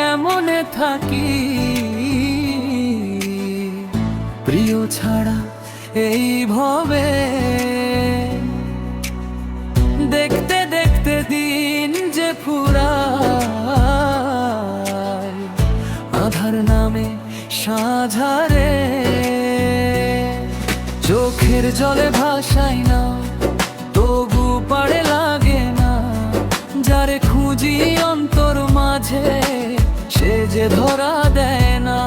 কেমনে থাকি প্রিয় ছাড়া এই ভবে। দেখতে দেখতে দিন যে ফুরায়, আধার নামে সাঝারে। চোখের জলে ভাসাই না, তবু পাড়ে লাগে না। যারে খুঁজি অন্তর মাঝে, সে যে ধরা দেয় না।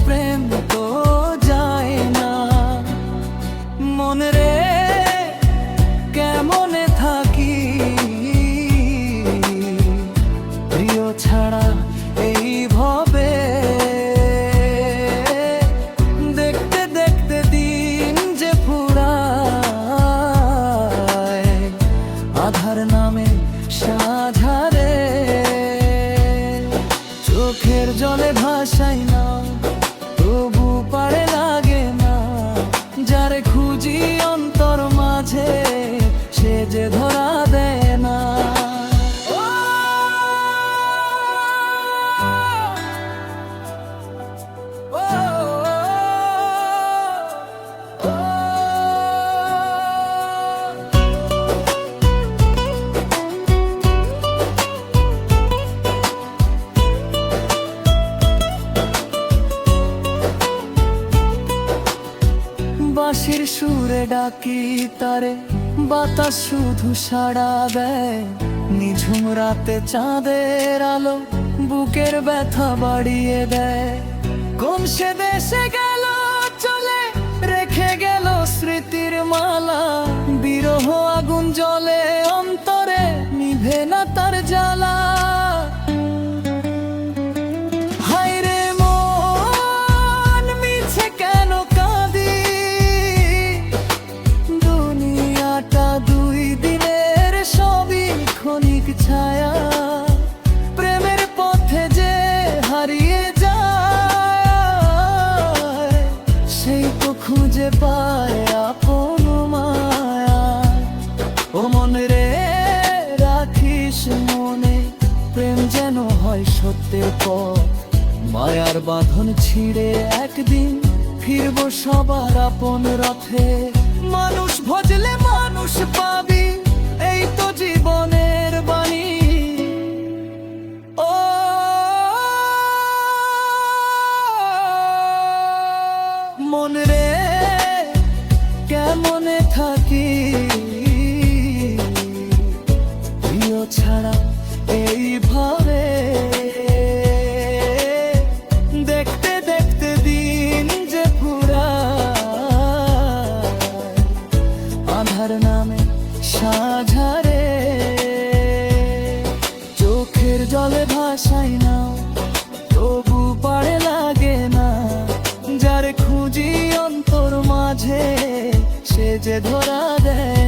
প্রেম তো যায় না। মনে রে কেমনে থাকি প্রিয় ছাড়া এই ভবে। দেখতে দেখতে দিন যে ফুরায়, আধার নামে সাঝারে। চোখের জলে ভাসাই না, তবু পারে লাগে না। যারে খুঁজি অন্তর মাঝে, সে যে ধরা দেয় না। বাঁশির সুরে ডাকি তারে, বাতাস শুধু সাড়া দেয়। নিঝুম রাতে চাঁদের আলো বুকের ব্যথা বাড়িয়ে দেয়। কোন সে দেশে গেল চলে, রেখে গেল স্মৃতির মালা। বিরহ আগুন জ্বলে অন্তরে, নিভে না তার জ্বালা। ছায়া প্রেমের পথে যে হারিয়ে যায়, সেই তো খুঁজে পায় আপন মায়া। ও মনে রে রাখিস মনে, প্রেম যেন হয় সত্যের পথ। মায়ার বাঁধন ছিঁড়ে একদিন ফিরবো সবার আপন রথে। মানুষ ভজলে মানুষ পাবি, এই তো জীবনের বাণী। ও মন রে কেমনে থাকি প্রিয় ছাড়া এই ভাবে। দেখতে দেখতে দিন যে ফুরায়, আধার নামে সাঝারে। চোখের জলে ভাসাই না, তবু পারে লাগে না। যারে খুঁজি অন্তর মাঝে, সে যে ধরা দেয়।